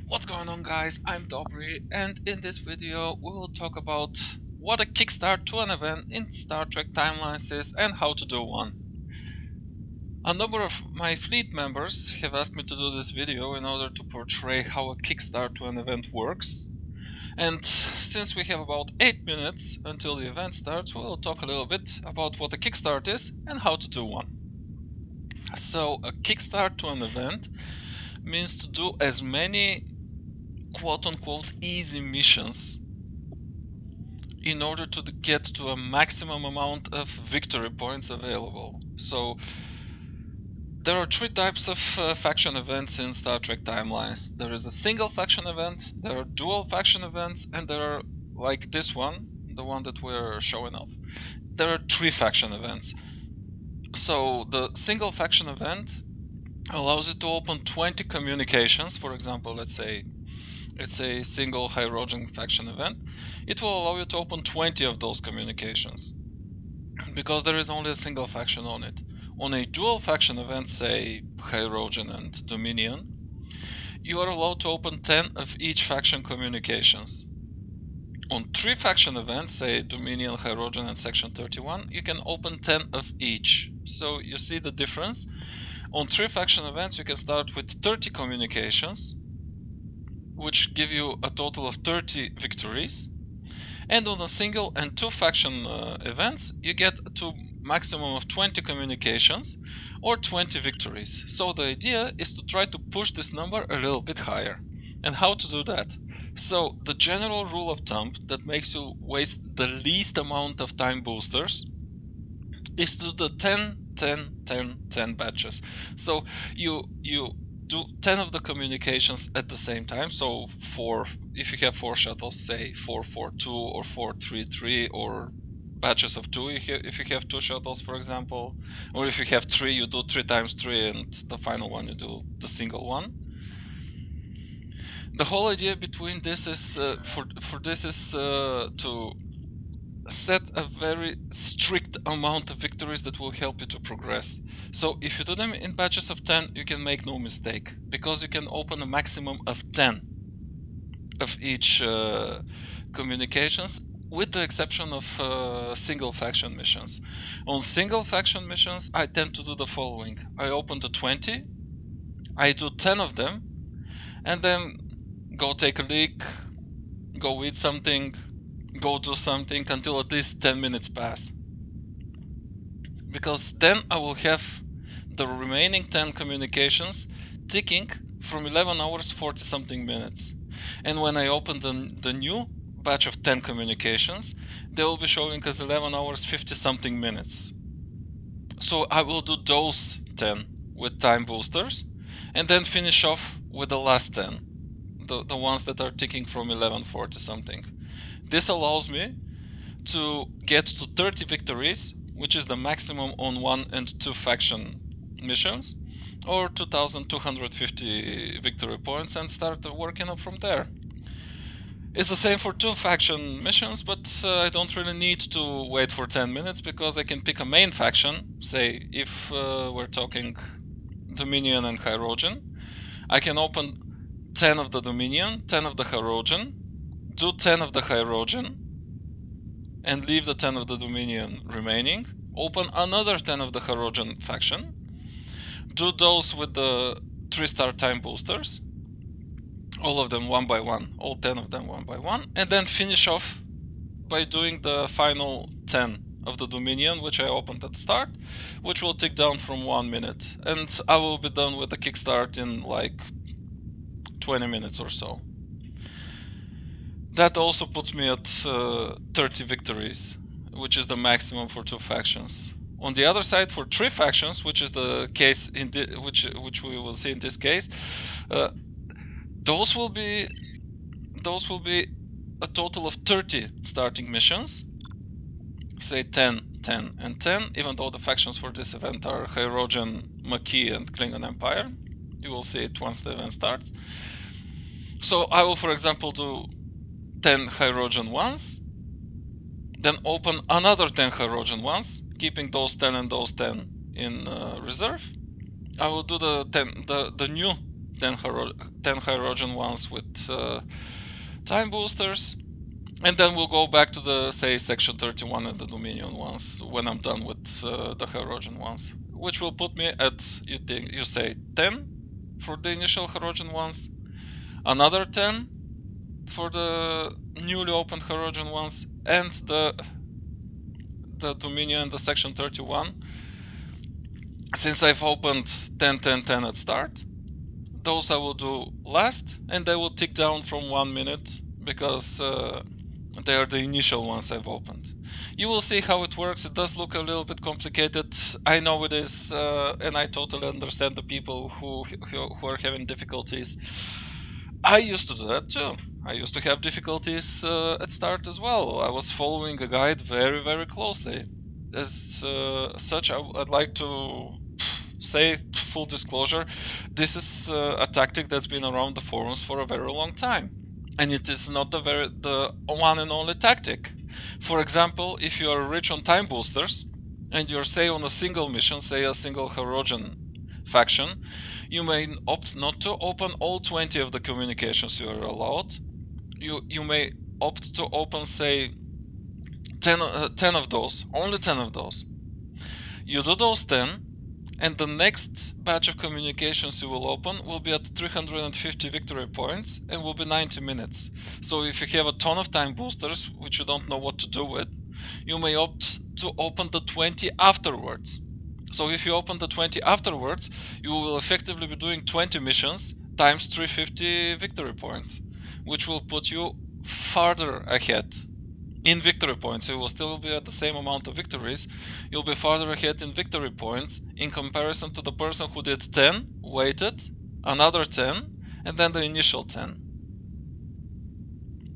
What's going on, guys? I'm Dobry, and in this video we will talk about what a kickstart to an event in Star Trek timelines is and how to do one. A number of my fleet members have asked me to do this video in order to portray how a kickstart to an event works. And since we have about 8 minutes until the event starts, we'll talk a little bit about what a kickstart is and how to do one. So a kickstart to an event means to do as many quote-unquote easy missions in order to get to a maximum amount of victory points available. So there are three types of faction events in Star Trek timelines. There is a single faction event, there are dual faction events, and there are, like this one, the one that we're showing off, there are three faction events. So the single faction event allows you to open 20 communications. For example, let's say it's a single hydrogen faction event. It will allow you to open 20 of those communications because there is only a single faction on it. On a dual faction event, say hydrogen and Dominion, you are allowed to open 10 of each faction communications. On three faction events, say Dominion, hydrogen and Section 31, you can open 10 of each. So you see the difference. On three faction events, you can start with 30 communications, which give you a total of 30 victories. And on a single and two faction events, you get to maximum of 20 communications or 20 victories. So the idea is to try to push this number a little bit higher. And how to do that? So the general rule of thumb that makes you waste the least amount of time boosters is to do the 10, 10, 10, 10 batches. So you do 10 of the communications at the same time. So if you have 4 shuttles, say 442 or 433, or batches of 2 if you have 2 shuttles, for example. Or if you have 3, you do 3 times 3, and the final one you do the single one. The whole idea between this is to set a very strict amount of victories that will help you to progress. So if you do them in batches of 10, you can make no mistake, because you can open a maximum of 10 of each communications, with the exception of single faction missions. On single faction missions, I tend to do the following. I open the 20, I do 10 of them, and then go take a leak, go eat something, go do something until at least 10 minutes pass. Because then I will have the remaining 10 communications ticking from 11 hours 40 something minutes. And when I open the new batch of 10 communications, they will be showing as 11 hours 50 something minutes. So I will do those 10 with time boosters and then finish off with the last 10, the ones that are ticking from 1140 something. This allows me to get to 30 victories, which is the maximum on 1 and 2 faction missions, or 2250 victory points, and start working up from there. It's the same for 2 faction missions, but I don't really need to wait for 10 minutes, because I can pick a main faction. Say if we're talking Dominion and hydrogen, I can open 10 of the Dominion, 10 of the hydrogen, do 10 of the hydrogen, and leave the 10 of the Dominion remaining, open another 10 of the hydrogen faction, do those with the 3-star time boosters, all of them one by one, all 10 of them one by one, and then finish off by doing the final 10 of the Dominion, which I opened at the start, which will tick down from 1 minute, and I will be done with the kickstart in like 20 minutes or so. That also puts me at 30 victories, which is the maximum for 2 factions. On the other side, for 3 factions, which is the case in which we will see in this case, those will be a total of 30 starting missions. Say 10, 10, and 10. Even though the factions for this event are Hydrogen, Maquis, and Klingon Empire, you will see it once the event starts. So I will, for example, do 10 hydrogen ones, then open another 10 hydrogen ones, keeping those 10 and those 10 in reserve. I will do the new 10 hydrogen ones with time boosters, and then we'll go back to the, say, section 31 and the Dominion ones when I'm done with the hydrogen ones, which will put me at, you say 10 for the initial hydrogen ones, another 10 for the newly opened hydrogen ones, and the Dominion and the section 31. Since I've opened 10, 10, 10 at start, those I will do last, and they will tick down from 1 minute because they are the initial ones I've opened. You will see how it works. It does look a little bit complicated. I know it is, and I totally understand the people who are having difficulties. I used to do that too. I used to have difficulties at start as well. I was following a guide very, very closely. As such, I'd like to say, full disclosure, this is a tactic that's been around the forums for a very long time, and it is not the one and only tactic. For example, if you are rich on time boosters and you're, say, on a single mission, say a single Herogen faction, you may opt not to open all 20 of the communications you are allowed. You may opt to open, say, 10 of those, only 10 of those. You do those 10, and the next batch of communications you will open will be at 350 victory points and will be 90 minutes. So if you have a ton of time boosters which you don't know what to do with, you may opt to open the 20 afterwards. So if you open the 20 afterwards, you will effectively be doing 20 missions times 350 victory points, which will put you farther ahead. In victory points, you will still be at the same amount of victories. You'll be farther ahead in victory points in comparison to the person who did 10, waited, another 10, and then the initial 10.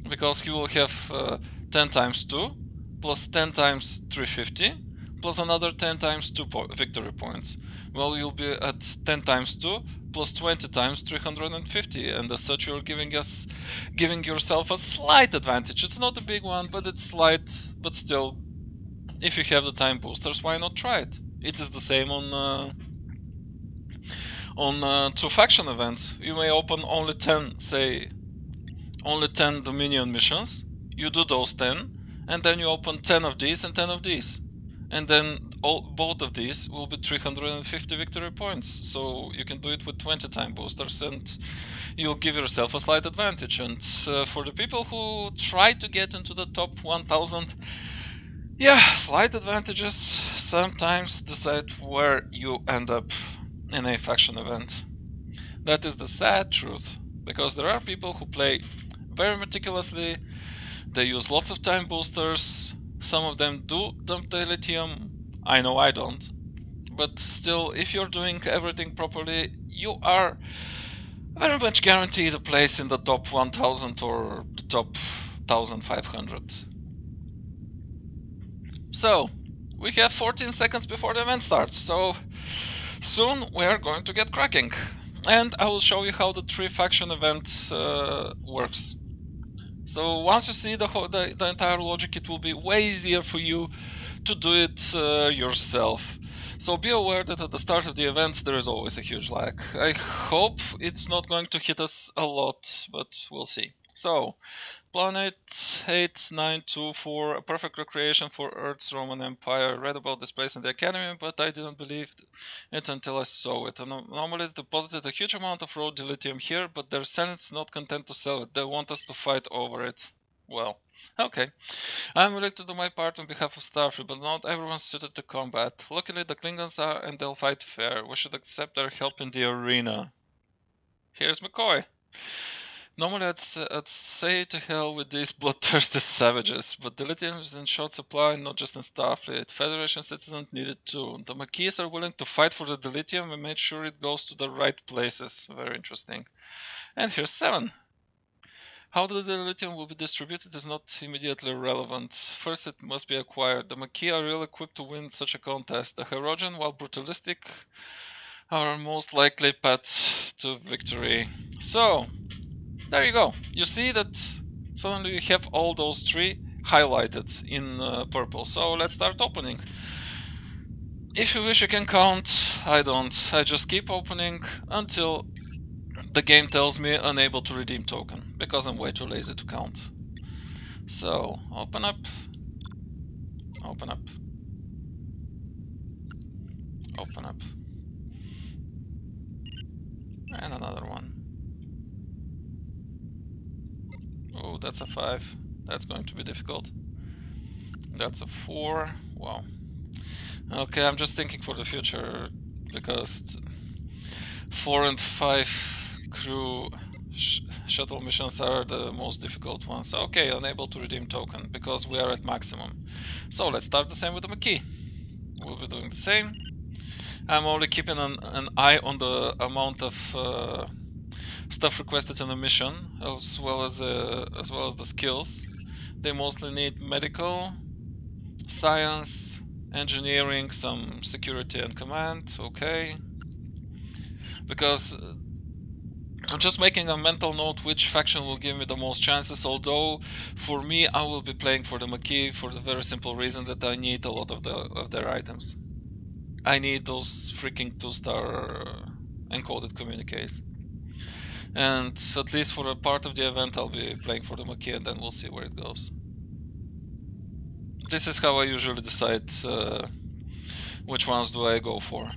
Because he will have 10 times 2, plus 10 times 350, plus another 10 times 2 victory points. Well, you'll be at 10 times 2, plus 20 times 350, and as such you're giving yourself a slight advantage. It's not a big one, but it's slight. But still, if you have the time boosters, why not try it? It is the same on 2 faction events. You may open only 10, say, only 10 Dominion missions. You do those 10, and then you open 10 of these and 10 of these. And then both of these will be 350 victory points. So you can do it with 20 time boosters, and you'll give yourself a slight advantage. And for the people who try to get into the top 1000, yeah, slight advantages sometimes decide where you end up in a faction event. That is the sad truth, because there are people who play very meticulously. They use lots of time boosters. Some of them do dump the lithium. I know I don't. But still, if you're doing everything properly, you are very much guaranteed a place in the top 1000 or the top 1500. So, we have 14 seconds before the event starts, so soon we are going to get cracking. And I will show you how the 3 faction event works. So once you see the entire logic, it will be way easier for you to do it yourself. So be aware that at the start of the event there is always a huge lag. I hope it's not going to hit us a lot, but we'll see. So, Planet 8924, a perfect recreation for Earth's Roman Empire. I read about this place in the academy, but I didn't believe it until I saw it. Anomalies deposited a huge amount of raw dilithium here, but their Senate's not content to sell it. They want us to fight over it. Well, okay. I'm willing to do my part on behalf of Starfleet, but not everyone's suited to combat. Luckily, the Klingons are, and they'll fight fair. We should accept their help in the arena. Here's McCoy. Normally I'd say to hell with these bloodthirsty savages, but the lithium is in short supply, not just in Starfleet. Federation citizens need it too. The Maquis are willing to fight for the dilithium and make sure it goes to the right places. Very interesting. And here's 7. How the dilithium will be distributed is not immediately relevant. First it must be acquired. The Maquis are really equipped to win such a contest. The Herogen, while brutalistic, are our most likely path to victory. So, there you go. You see that suddenly you have all those 3 highlighted in purple. So let's start opening. If you wish, you can count. I don't. I just keep opening until the game tells me unable to redeem token because I'm way too lazy to count. So open up, open up, open up, and another one. Oh, that's a 5. That's going to be difficult. That's a 4. Wow. Okay, I'm just thinking for the future because 4 and 5 crew shuttle missions are the most difficult ones. Okay, unable to redeem token because we are at maximum. So let's start the same with the McKee. We'll be doing the same. I'm only keeping an eye on the amount of stuff requested in the mission, as well as the skills. They mostly need medical, science, engineering, some security and command. Okay, because I'm just making a mental note which faction will give me the most chances, although for me I will be playing for the McKee for the very simple reason that I need a lot of their items. I need those freaking 2-star encoded communiques. And at least for a part of the event I'll be playing for the McKee and then we'll see where it goes. This is how I usually decide which ones do I go for.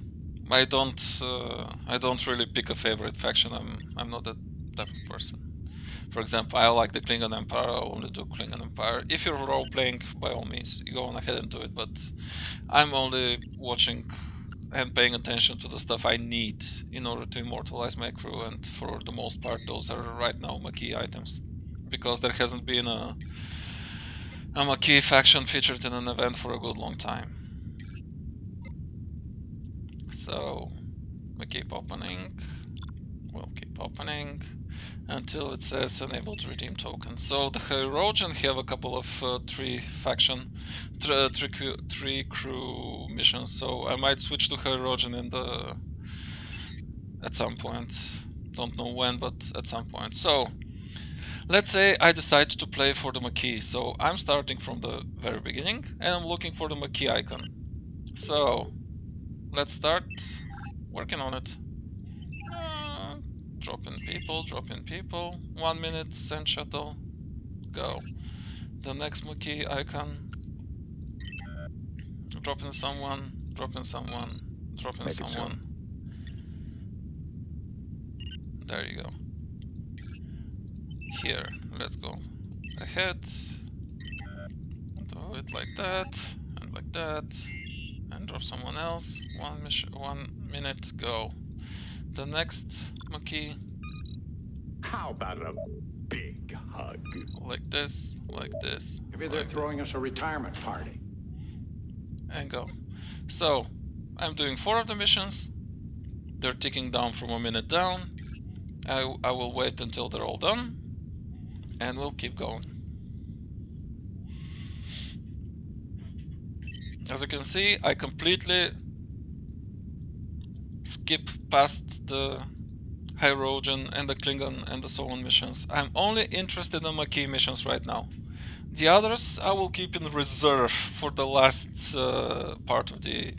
I don't really pick a favorite faction. I'm not that type of person. For example, I like the Klingon Empire. I only do Klingon Empire. If you're role playing, by all means, you go on ahead and do it. But I'm only watching and paying attention to the stuff I need in order to immortalize my crew. And for the most part, those are right now McKee items, because there hasn't been a McKee faction featured in an event for a good long time. So we keep opening. We'll keep opening until it says unable to redeem token. So the Hyrogen have a couple of three crew missions. So I might switch to Hyrogen at some point. Don't know when, but at some point. So let's say I decide to play for the McKee. So I'm starting from the very beginning and I'm looking for the McKee icon. So let's start working on it. Drop in people. 1 minute, send shuttle, go. The next McKee icon. Drop in someone, drop in someone, drop in someone. There you go. Here, let's go ahead. Do it like that, and drop someone else. 1 minute, go. The next McKee. How about a big hug? Like this, like this. Maybe they're throwing us a retirement party. And go. So, I'm doing 4 of the missions. They're ticking down from 1 minute down. I will wait until they're all done. And we'll keep going. As you can see, I completely skip past the Hyrogen and the Klingon and the so on missions. I'm only interested in McKee missions right now. The others I will keep in reserve for the last part of the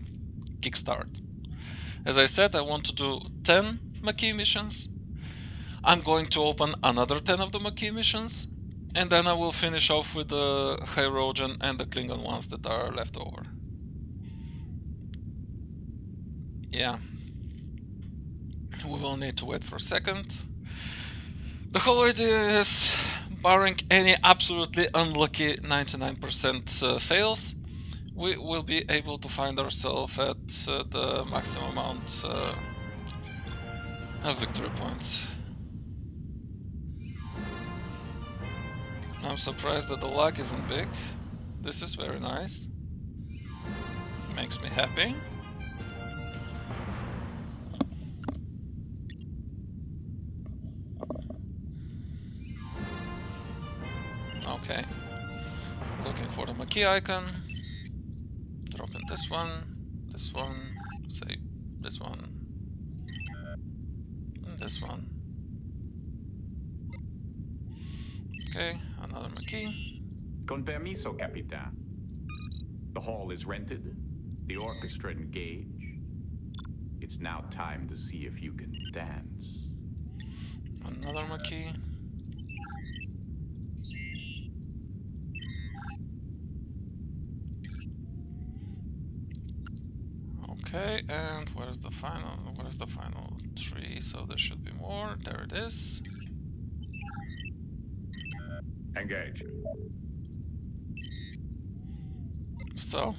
Kickstart. As I said, I want to do 10 McKee missions. I'm going to open another 10 of the McKee missions, and then I will finish off with the Hyrogen and the Klingon ones that are left over. Yeah. We will need to wait for a second. The whole idea is, barring any absolutely unlucky 99% fails, we will be able to find ourselves at the maximum amount of victory points. I'm surprised that the luck isn't big. This is very nice. Makes me happy. Okay. Looking for the McKee icon. Drop in this one, say this one, and this one. Okay, another McKee. Con permiso, Capitan. The hall is rented, the orchestra engaged. It's now time to see if you can dance. Another Maquis. Okay, and where's the final? Where's the final 3? So there should be more. There it is. Engage. So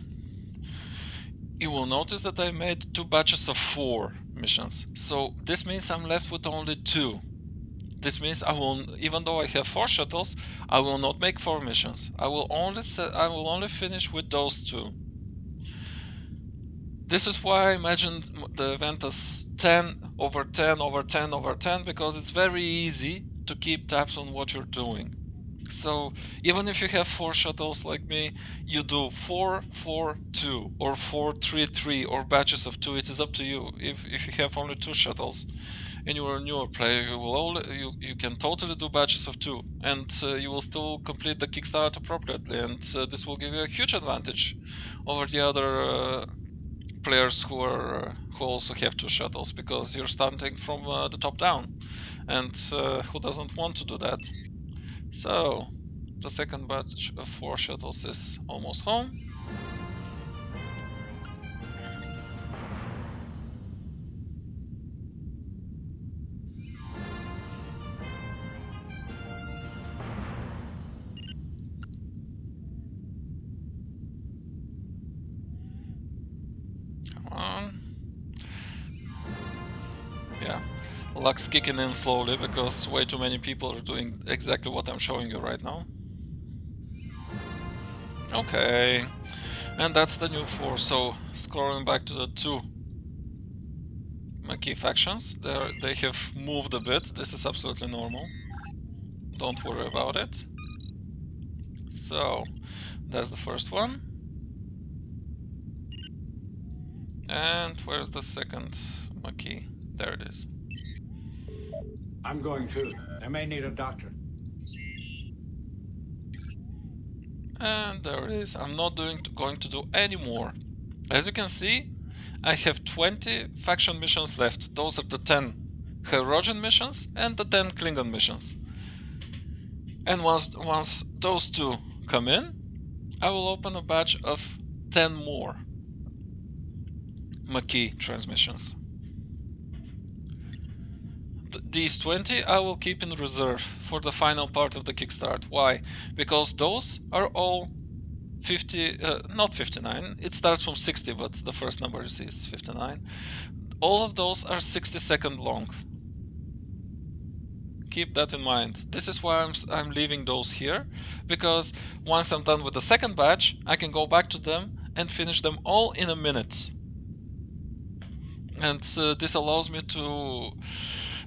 you will notice that I made 2 batches of 4 missions. So this means I'm left with only 2. This means I will, even though I have 4 shuttles, I will not make 4 missions. I will only finish with those 2. This is why I imagined the event as 10 over 10 over 10 over 10, because it's very easy to keep tabs on what you're doing. So even if you have 4 shuttles like me, you do 4 4 2 or 4 3 3 or batches of 2. It is up to you. If you have only 2 shuttles and you're a newer player, you can totally do batches of 2, and you will still complete the Kickstart appropriately, and this will give you a huge advantage over the other players who also have 2 shuttles, because you're starting from the top down, and who doesn't want to do that? So the second batch of 4 shuttles is almost home. Come on. Yeah, luck's kicking in slowly because way too many people are doing exactly what I'm showing you right now. Okay, and that's the new 4. So scrolling back to the 2 Maquis factions, they have moved a bit. This is absolutely normal. Don't worry about it. So that's the first one. And where's the second Maquis? There it is. I'm going too. I may need a doctor. And there it is. I'm not going to do any more. As you can see, I have 20 faction missions left. Those are the 10 Herodian missions and the 10 Klingon missions. And once those 2 come in, I will open a batch of 10 more Maquis transmissions. These 20 I will keep in reserve for the final part of the Kickstart. Why? Because those are all 50, not 59, it starts from 60, but the first number you see is 59. All of those are 60-second long. Keep that in mind. This is why I'm leaving those here, because once I'm done with the second batch, I can go back to them and finish them all in a minute. And this allows me to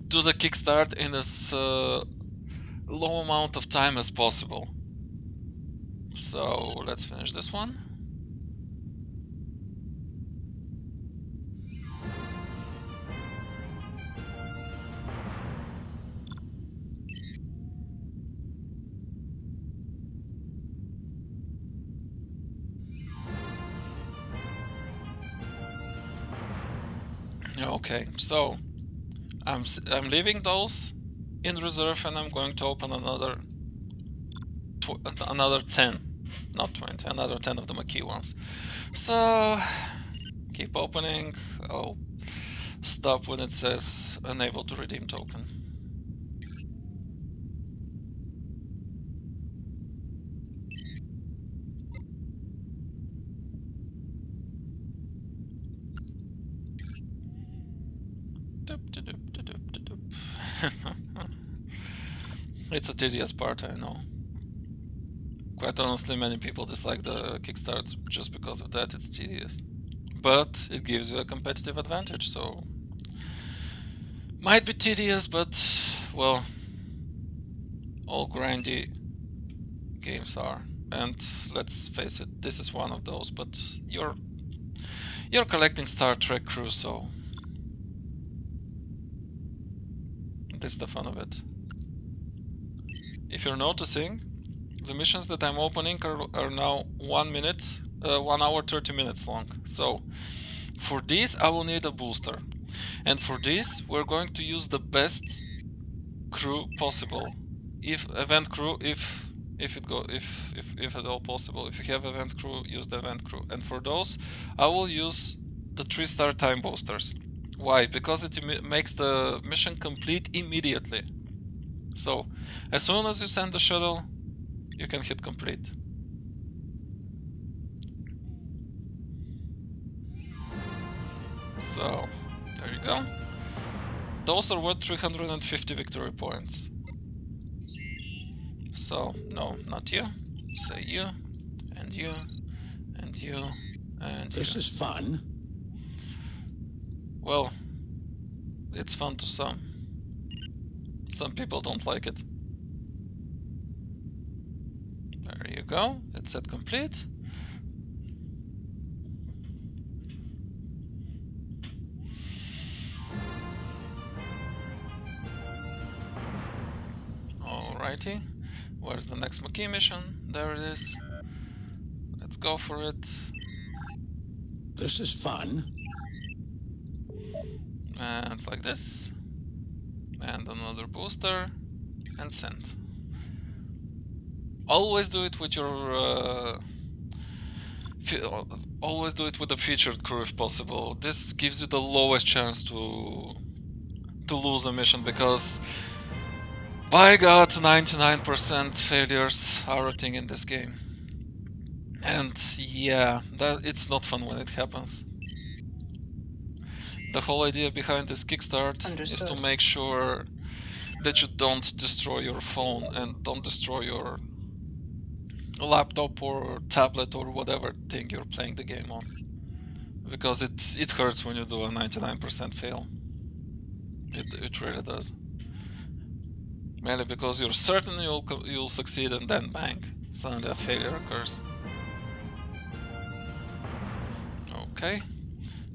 do the Kickstart in as low amount of time as possible. So let's finish this one. Okay, so I'm leaving those in reserve, and I'm going to open another 10, not 20, another 10 of the Maquis ones. So keep opening. I'll stop when it says unable to redeem token. It's a tedious part, I know. Quite honestly, many people dislike the Kickstarts just because of that. It's tedious, but it gives you a competitive advantage. So might be tedious, but well, all grindy games are. And let's face it, this is one of those. But you're collecting Star Trek crew, so that's the fun of it. If you're noticing, the missions that I'm opening are now 1 minute, 1 hour 30 minutes long. So for these I will need a booster, and for this we're going to use the best crew possible. If event crew, if at all possible. If you have event crew, use the event crew. And for those, I will use the 3-star time boosters. Why? Because it makes the mission complete immediately. So, as soon as you send the shuttle, you can hit complete. So, there you go. Those are worth 350 victory points. So, no, not you. Say you, and you, and you, and you. This is fun. Well, it's fun to some. Some people don't like it. There you go. It's set complete. Alrighty. Where's the next Maquis mission? There it is. Let's go for it. This is fun. And like this. And another booster. And send. Always do it with your always do it with a featured crew if possible. This gives you the lowest chance to lose a mission, because by God, 99% failures are a thing in this game. And yeah, it's not fun when it happens. The whole idea behind this Kickstart is to make sure that you don't destroy your phone and don't destroy your laptop or tablet or whatever thing you're playing the game on. Because it hurts when you do a 99% fail. It really does. Mainly because you're certain you'll succeed, and then bang, suddenly a failure occurs. Okay,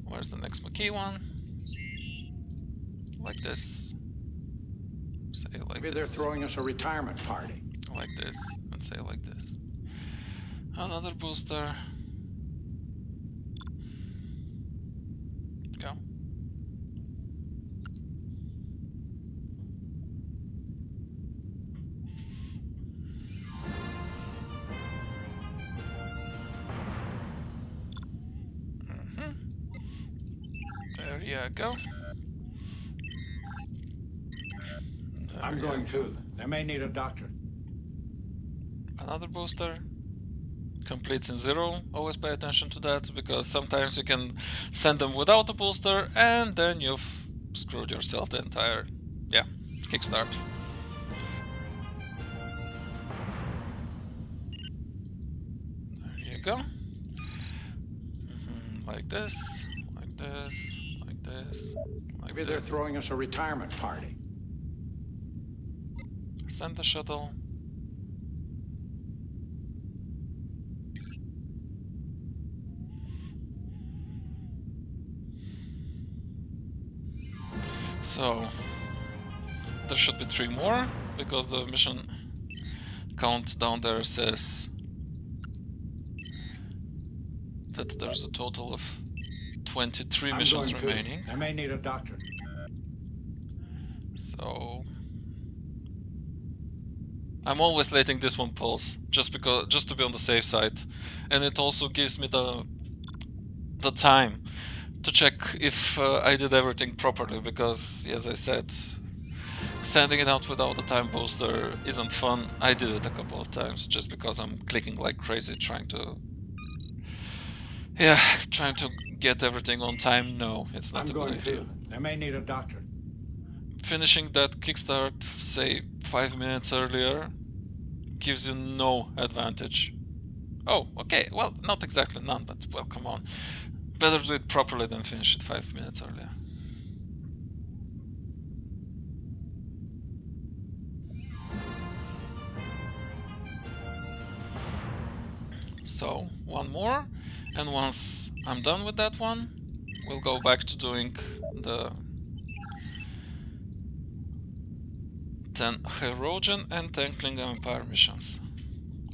where's the next Maquis one? Like this. Say like Maybe this. they're throwing us a retirement party. Like this, and say like this. Another booster. Go. There you go. I'm going too. They may need a doctor. Another booster. Completes in 0. Always pay attention to that, because sometimes you can send them without a booster and then you've screwed yourself the entire, Kickstart. There you go. Like this, like this, like this, like Maybe this. they're throwing us a retirement party. Send the shuttle. So there should be 3 more, because the mission count down there says that there's a total of 23 missions remaining. I may need a doctor. So I'm always letting this one pulse, just to be on the safe side, and it also gives me the time to check if I did everything properly, because as I said, sending it out without a time booster isn't fun. I did it a couple of times just because I'm clicking like crazy trying to get everything on time. No, it's not a good idea. I may need a doctor. Finishing that Kickstart, say 5 minutes earlier, gives you no advantage. Oh, okay, well, not exactly none, but well, come on. Better do it properly than finish it 5 minutes earlier. So, one more, and once I'm done with that one, we'll go back to doing the 10 Herogen and 10 Klingon Empire missions,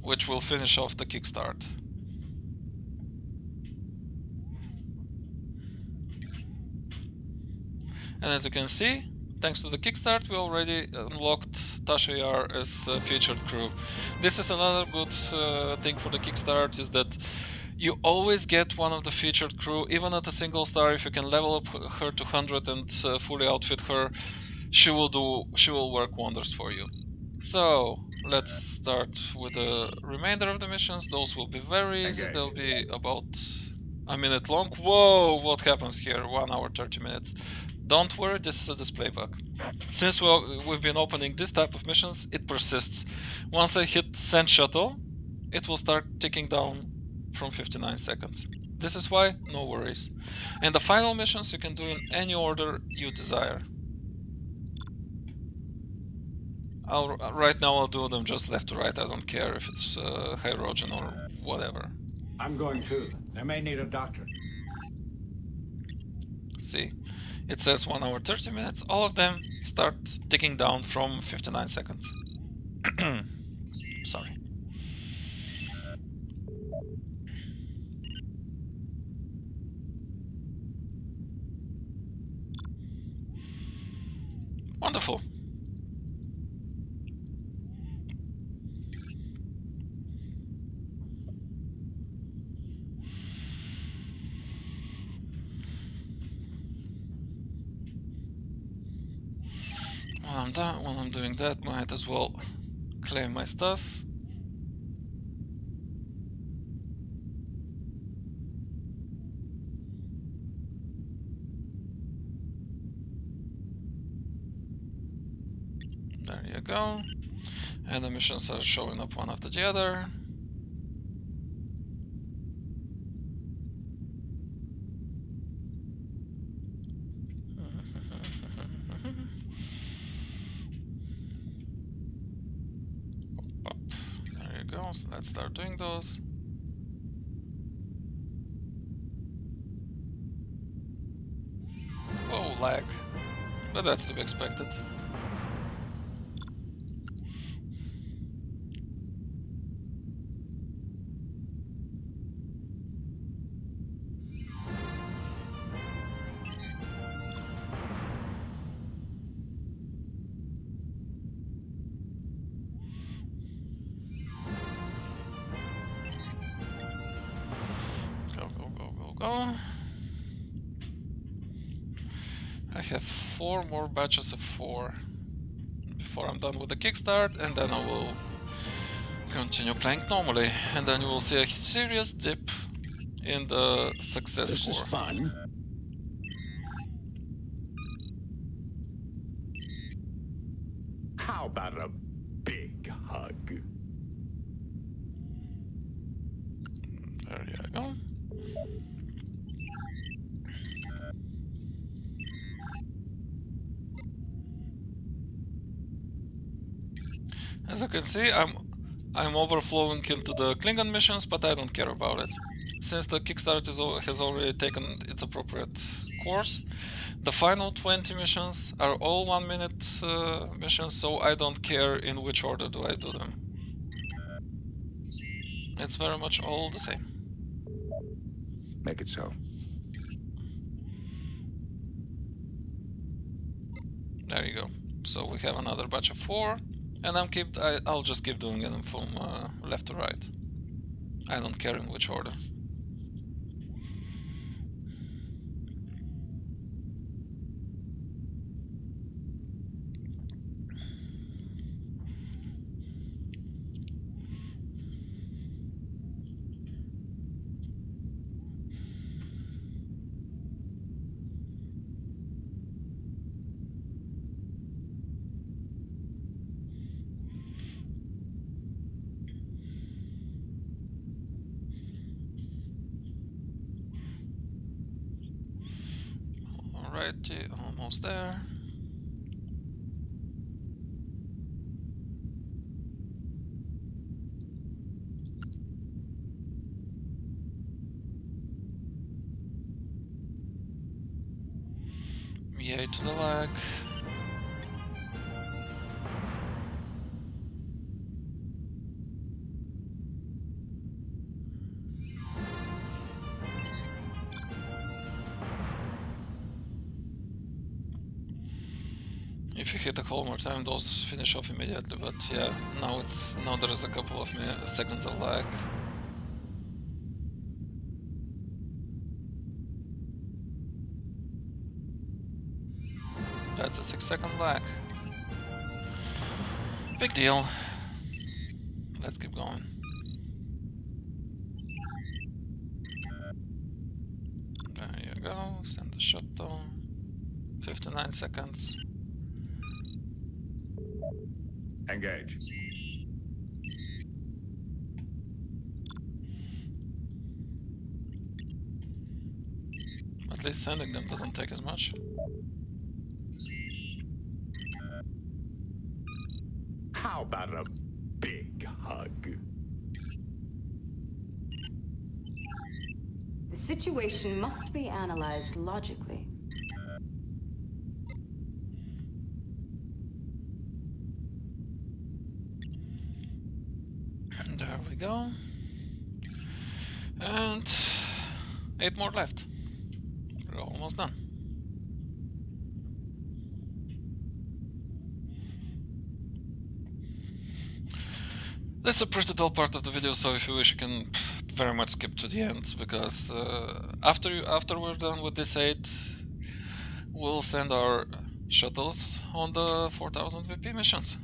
which will finish off the Kickstart. And as you can see, Thanks to the Kickstart, we already unlocked Tasha Yar as a featured crew. This is another good thing for the Kickstart, is that you always get one of the featured crew, even at a single star. If you can level up her to 100 and fully outfit her, she will work wonders for you. So let's start with the remainder of the missions. Those will be very easy. Engage. They'll be about a minute long. Whoa, what happens here? 1 hour 30 minutes. Don't worry, this is a display bug. Since we've been opening this type of missions, it persists. Once I hit send shuttle, it will start ticking down from 59 seconds. This is why, no worries. And the final missions you can do in any order you desire. Right now I'll do them just left to right. I don't care if it's hydrogen or whatever. I'm going too. I may need a doctor. See, it says 1 hour 30 minutes. All of them start ticking down from 59 seconds. Sorry. Wonderful. While I'm doing that, might as well claim my stuff. There you go. And the missions are showing up one after the other. There you go, so let's start doing those. Whoa, lag. But that's to be expected. Go. I have 4 more batches of 4 before I'm done with the Kickstart, and then I will continue playing normally, and then you will see a serious dip in the success This is score. fun. How about a big hug? There you go. As you can see, I'm overflowing into the Klingon missions, but I don't care about it. Since the Kickstart has already taken its appropriate course, the final 20 missions are all 1 minute missions, so I don't care in which order do I do them. It's very much all the same. Make it so. There you go. So we have another batch of 4, and I'll just keep doing them from left to right. I don't care in which order. Alrighty, almost there. Yay to the lag. hit a hole more time, those finish off immediately. But yeah, now there is a couple of seconds of lag. That's a 6-second lag. Big deal. Let's keep going. There you go. Send the shuttle. 59 seconds. Engage. At least sending them doesn't take as much. How about a big hug? The situation must be analyzed logically. And there we go. And 8 more left. We're almost done. This is a pretty dull part of the video, so if you wish you can very much skip to the end, because after we're done with this 8, we'll send our shuttles on the 4000 VP missions.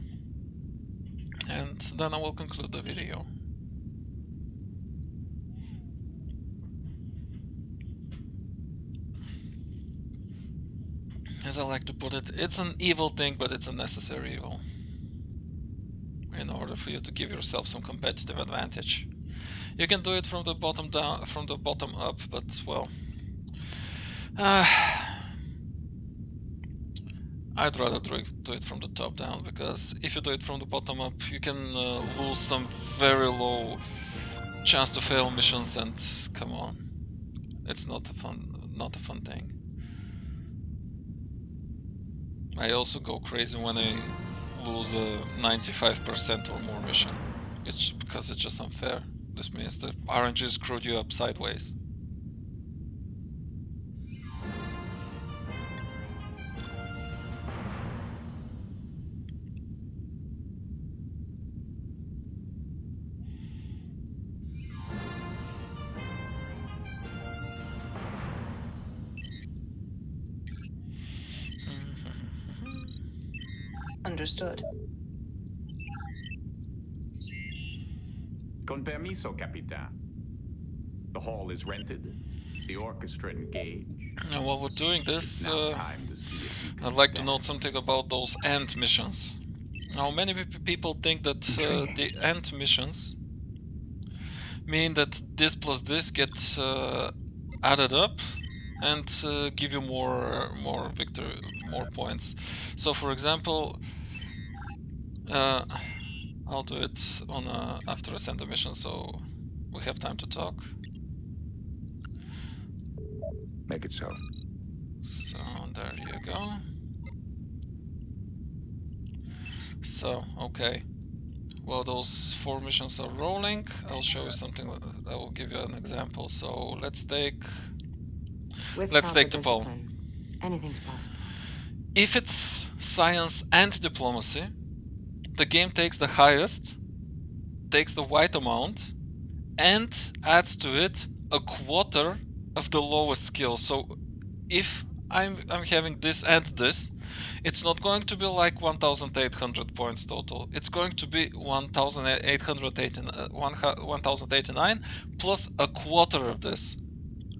And then I will conclude the video. As I like to put it, it's an evil thing, but it's a necessary evil, in order for you to give yourself some competitive advantage. You can do it from the bottom down, from the bottom up, but well, I'd rather do it from the top down, because if you do it from the bottom up, you can lose some very low chance to fail missions, and come on, it's not a fun thing. I also go crazy when I lose a 95% or more mission. It's because it's just unfair. This means that RNG screwed you up sideways. Understood. Con permiso, Capitan. The hall is rented. The orchestra engaged. Now, while we're doing this, Now time to see if you can I'd like to stand. note something about those end missions. Now, many people think that the end missions mean that this plus this get added up and give you more points. So, for example, I'll do it on after I send the mission, so we have time to talk. Make it so. So there you go. So okay, well, those 4 missions are rolling. I'll show you something. I will give you an example. So let's take the poll. Anything's possible. If it's science and diplomacy, the game takes the highest, takes the white amount, and adds to it a quarter of the lowest skill. So if I'm having this and this, it's not going to be like 1,800 points total. It's going to be 1,089 plus a quarter of this.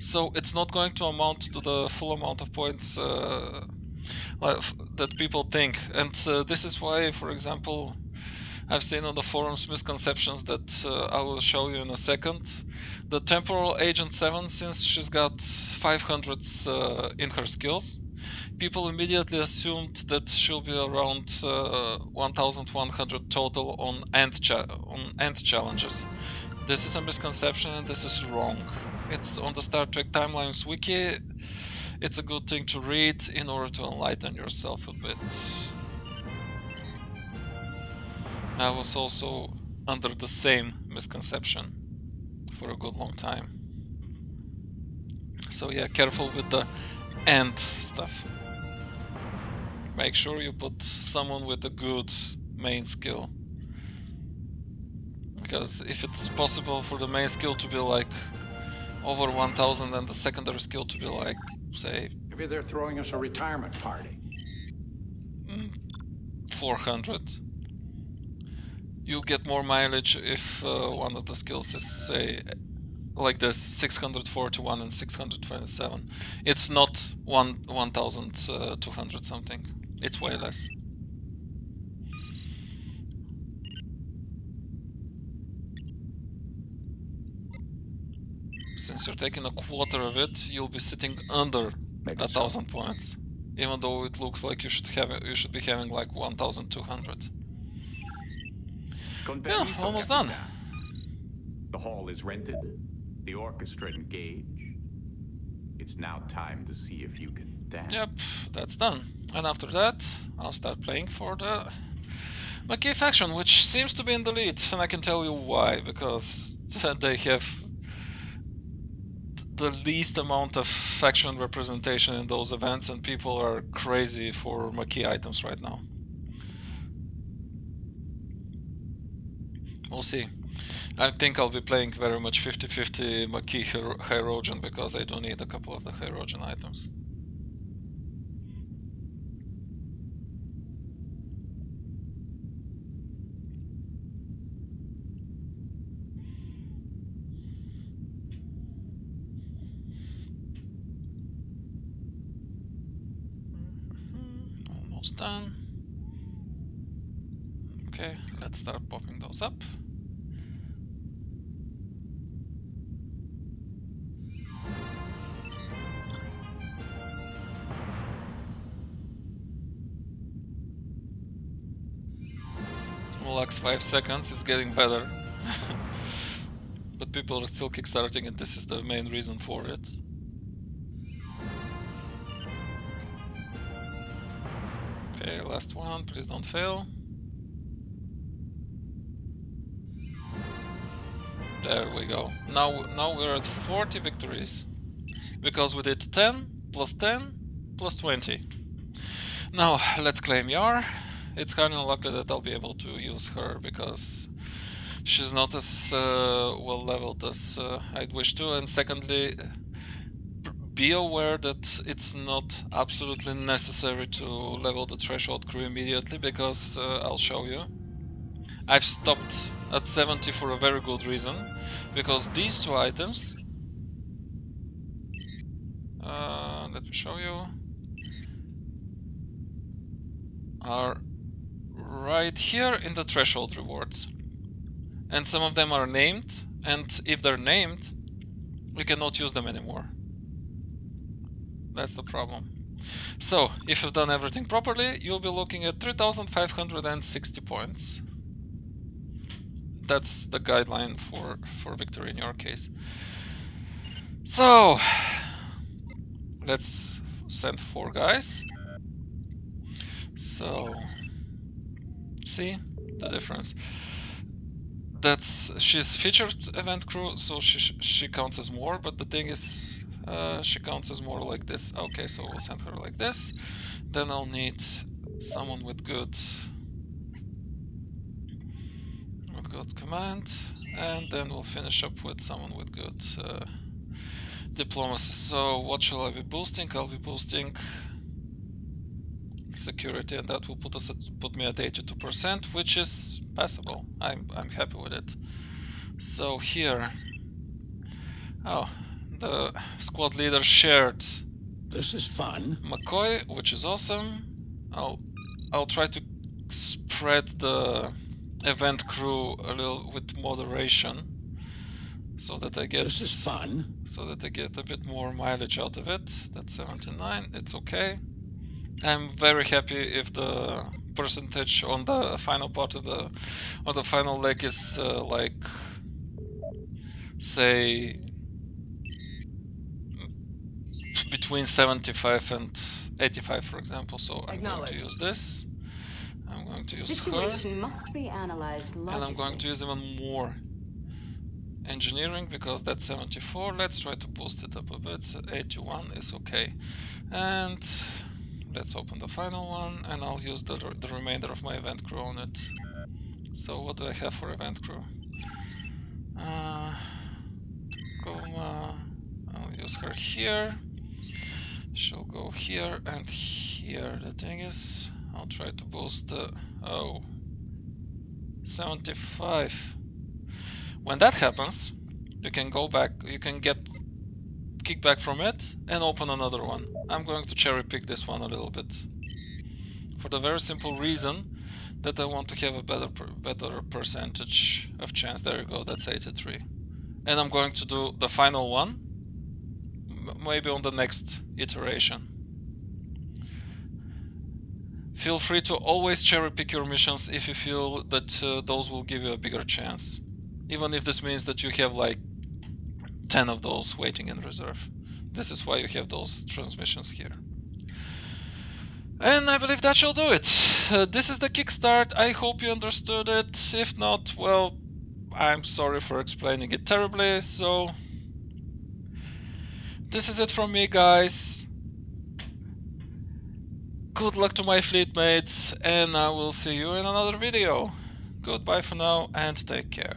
So it's not going to amount to the full amount of points that people think. And this is why, for example, I've seen on the forums misconceptions that I will show you in a second. The Temporal Agent 7, since she's got 500s in her skills, people immediately assumed that she'll be around 1,100 total on end challenges. This is a misconception and this is wrong. It's on the Star Trek Timelines wiki. It's a good thing to read in order to enlighten yourself a bit. I was also under the same misconception for a good long time. So yeah, careful with the end stuff. make sure you put someone with a good main skill. Because if it's possible for the main skill to be like over 1000 and the secondary skill to be like, say, Maybe they're throwing us a retirement party. 400. You'll get more mileage if one of the skills is, say, like this, 641 and 627. It's not 1200 something. It's way less. Since you're taking a quarter of it, you'll be sitting under 1000 points, even though it looks like you should be having like 1200. Yeah, almost done. The hall is rented, the orchestra engaged. It's now time to see if you can dance. Yep, that's done. And after that, I'll start playing for the McKay faction, which seems to be in the lead, and I can tell you why, because they have the least amount of faction representation in those events, and people are crazy for McKay items right now. We'll see. I think I'll be playing very much 50-50 McKay Hyrogen, because I do need a couple of the Hyrogen items. Almost done. Okay, let's start popping those up. Relax 5 seconds, it's getting better. But people are still kickstarting, and this is the main reason for it. Okay, last one, please don't fail. There we go. Now we're at 40 victories, because we did 10 plus 10 plus 20. Now let's claim Yar. It's kind of unlikely that I'll be able to use her, because she's not as well leveled as I'd wish to, and secondly, be aware that it's not absolutely necessary to level the threshold crew immediately, because I'll show you. I've stopped at 70 for a very good reason, because these two items, let me show you, are right here in the threshold rewards, and some of them are named, and if they're named, we cannot use them anymore. That's the problem. So if you've done everything properly, you'll be looking at 3560 points. That's the guideline for victory in your case. So let's send 4 guys. So see the difference. She's featured event crew, so she counts as more, but the thing is, she counts as more like this. Okay, so we'll send her like this. Then I'll need someone with good command, and then we'll finish up with someone with good diplomacy. So what shall I be boosting? I'll be boosting security, and that will put me at 82%, which is passable. I'm happy with it. So here, oh, the squad leader shared. This is fun. McCoy, which is awesome. I'll try to spread the event crew a little with moderation, so that I get This is fun. so that I get a bit more mileage out of it. That's 79. It's okay. I'm very happy if the percentage on the final part of the final leg is like, say, between 75 and 85, for example. So I'm going to use this. I'm going to use Situation must be analyzed logically. and I'm going to use even more engineering, because that's 74. Let's try to boost it up a bit. 81 is okay. And let's open the final one, and I'll use the remainder of my event crew on it. So what do I have for event crew? I'll use her here. She'll go here and here. The thing is, I'll try to boost the 75. When that happens, you can go back, you can get kickback from it and open another one. I'm going to cherry pick this one a little bit for the very simple reason that I want to have a better percentage of chance. There you go, that's 83. And I'm going to do the final one maybe on the next iteration. Feel free to always cherry pick your missions if you feel that those will give you a bigger chance, even if this means that you have like 10 of those waiting in reserve. This is why you have those transmissions here. And I believe that shall do it. This is the Kickstart. I hope you understood it. If not, well, I'm sorry for explaining it terribly. So this is it from me, guys. Good luck to my fleet mates, and I will see you in another video. Goodbye for now, and take care.